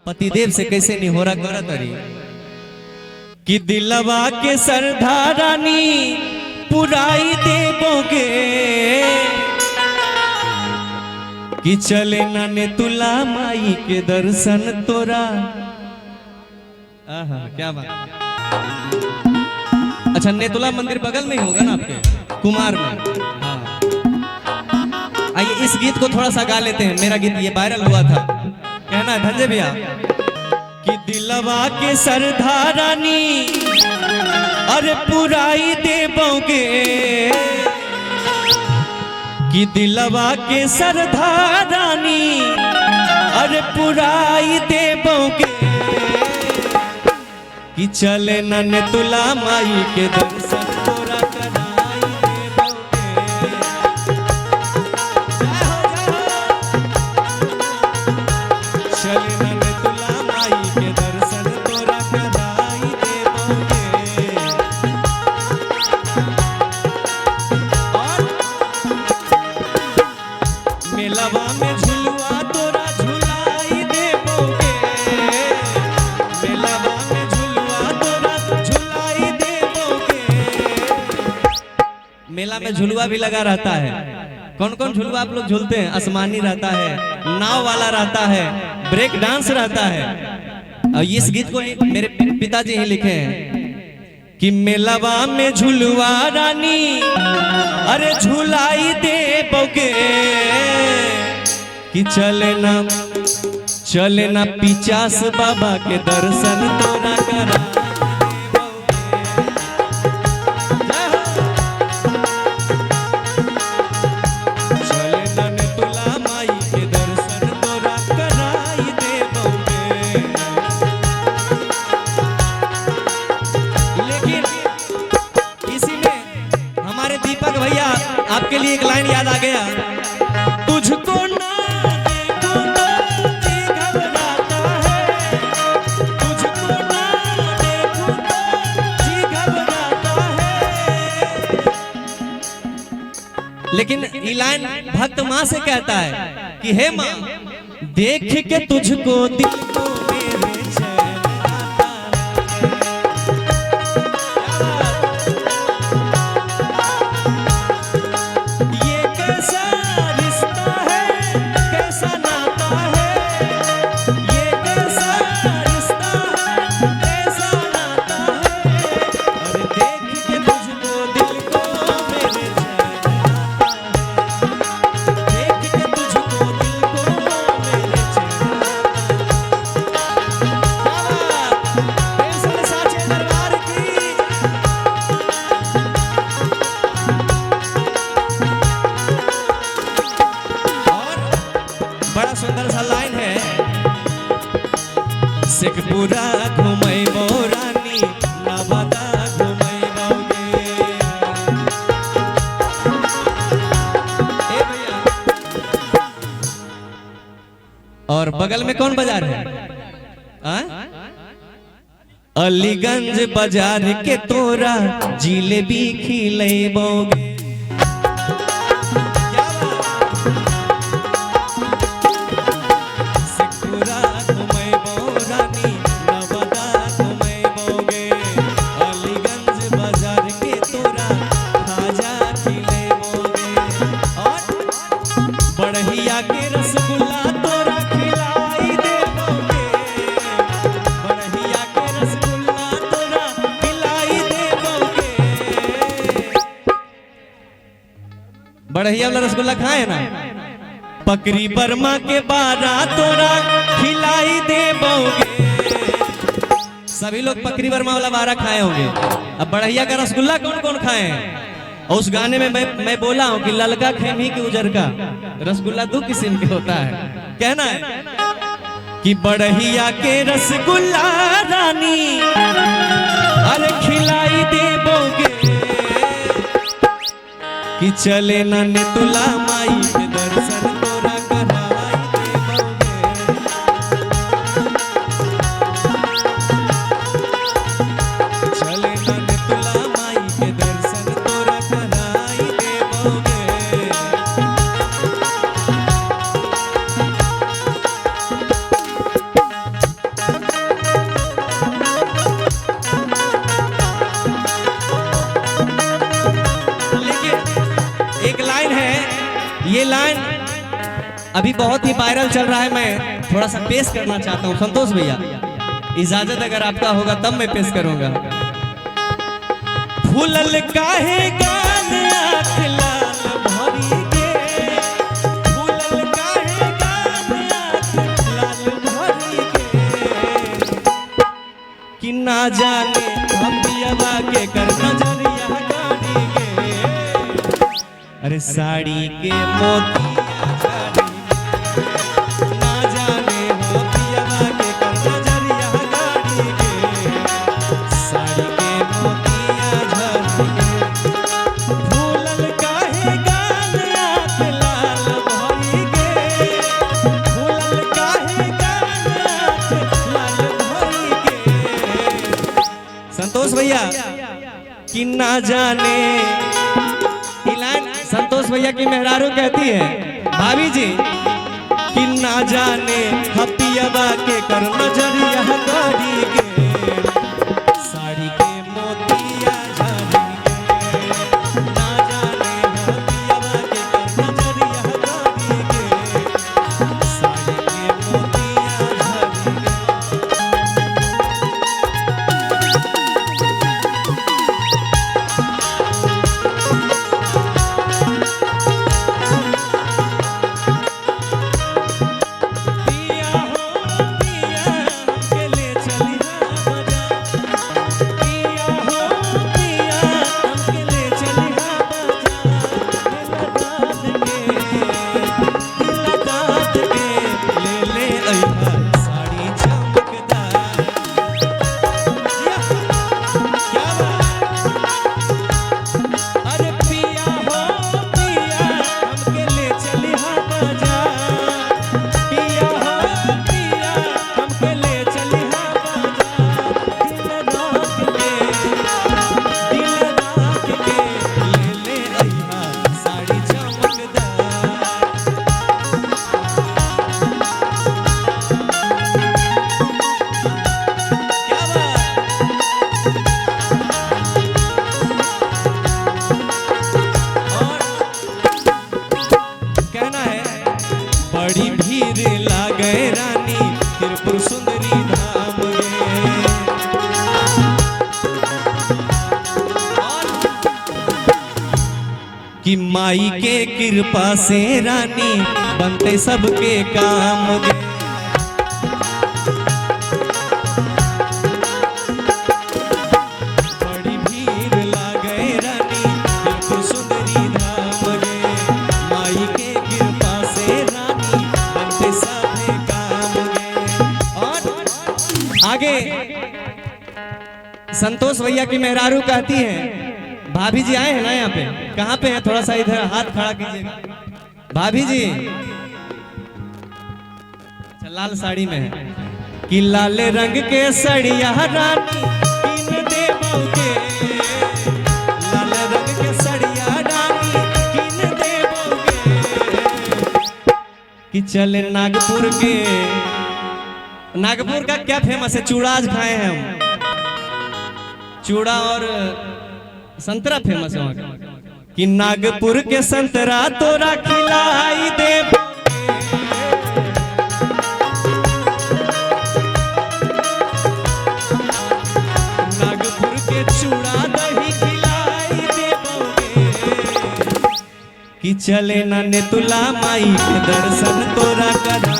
पतिदेव से कैसे निहोरा करत रही कि दिलवा के सरधारानी पुराई देबोगे कि चले ना ने तुला माई के दर्शन तोरा। आहा क्या बात। अच्छा नेतुला मंदिर बगल में ही होगा ना आपके कुमार में। हाँ आइए इस गीत को थोड़ा सा गा लेते हैं। मेरा गीत ये वायरल हुआ था, कहना है धंजे भैया कि दिलवा के सरधारानी अरे पुराई देबोगे कि दिलवा के सरधारानी अरे पुराई देबोगे कि चले नन तुला माई के दर्शन तोरा कराई देबोगे। चले नन तुला माई के दर्शन तोरा कराई देबोगे। और मेलवा में झुलवा तोरा झुलाई देबोगे। मेलवा मेला में झुलवा भी लगा रहता है। कौन कौन झुलवा आप लोग झूलते हैं? आसमानी रहता है, नाव वाला रहता है, ब्रेक डांस रहता है। और इस गीत को मेरे पिताजी ही लिखे हैं कि मेलवा में झुलवा रानी अरे झुलाई देबोगे कि चले ना पिचास बाबा के दर्शन तोरा करा। आपके लिए एक लाइन याद आ गया, तुझको ना देखूं तो जी घबराता है, तुझको ना देखूं तो जी घबराता है। लेकिन ये लाइन भक्त माँ से कहता है कि हे माँ देख के तुझको दिल को मेरे चैन आता सुंदर सा लाइन है, शेखपुरा घुमैबो रानी नवादा घुमैबोगे। और बगल में कौन बाजार है? अलीगंज बाजार के तोरा जिलेबी खिलैबोगे। बढ़िया के रसगुल्ला तोरा खिलाई देबोगे। बढ़िया के रसगुल्ला तोरा खिलाई देबोगे। बढ़िया वाला रसगुल्ला खाए ना, पकड़ी बर्मा के बारा तोरा खिलाई देबोगे। सभी लोग पकड़ी बर्मा वाला बारा खाए होंगे, अब बढ़िया का रसगुल्ला कौन कौन खाए हैं? और उस गाने में मैं बोला हूं कि ललका खेमी की उजर का रसगुल्ला दो किस्म के होता है। कहना है कि बढ़िया के रसगुल्ला रानी अरे खिलाई देबोगे कि चले ना ने तुला माई के दर्शन तोरा कराई देबोगे। चले ना ने तुला माई के दर्शन तोरा कराई देबोगे। अभी बहुत ही वायरल चल रहा है, मैं थोड़ा सा पेश करना चाहता हूँ। संतोष भैया इजाजत अगर आपका होगा तब मैं पेश करूंगा। फूलल काहे गान आँख लाल भरी के, फूलल काहे गान आँख लाल भरी के, कि ना जाने हम पियवा के कर नजरिया गाड़ी के, अरे साड़ी के मोती संतोष भैया कि ना जाने, लाइन संतोष भैया की मेहरारू कहती है भाभी जी कि ना जाने हपियाबा के कर नजरिया गाड़ी के, साड़ी के मोतिया झाड़ी के, ना जाने हपियाबा के कर नजरिया गाड़ी के, साड़ी के मोतिया झाड़ी के। बड़ी भीड़ लागे रानी त्रिपुर सुंदरी धाम गे, कि माई के कृपा से रानी बनते सबके काम गे, बड़ी भीड़ लागे रानी त्रिपुर सुंदरी धाम गे, माई के कृपा से आगे संतोष भैया की मेहरारू कहती है भाभी जी आए हैं ना यहाँ पे, कहाँ पे हैं? थोड़ा सा इधर हाथ खड़ा कीजिएगा भाभी जी। अच्छा लाल साड़ी में है कि लाल रंग के सड़िया रानी किन देबोगे, लाल रंग के सड़िया रानी किन देबोगे, कि चले नागपुर के, नागपुर का क्या फेमस है? चूड़ा आज खाए हैं हम, चूड़ा और संतरा फेमस है वहाँ का, कि नागपुर के संतरा तोरा खिलाई दे, नागपुर के चूड़ा दही खिलाई देबोगे, कि चले ना नेतुला माई के दर्शन तोरा करा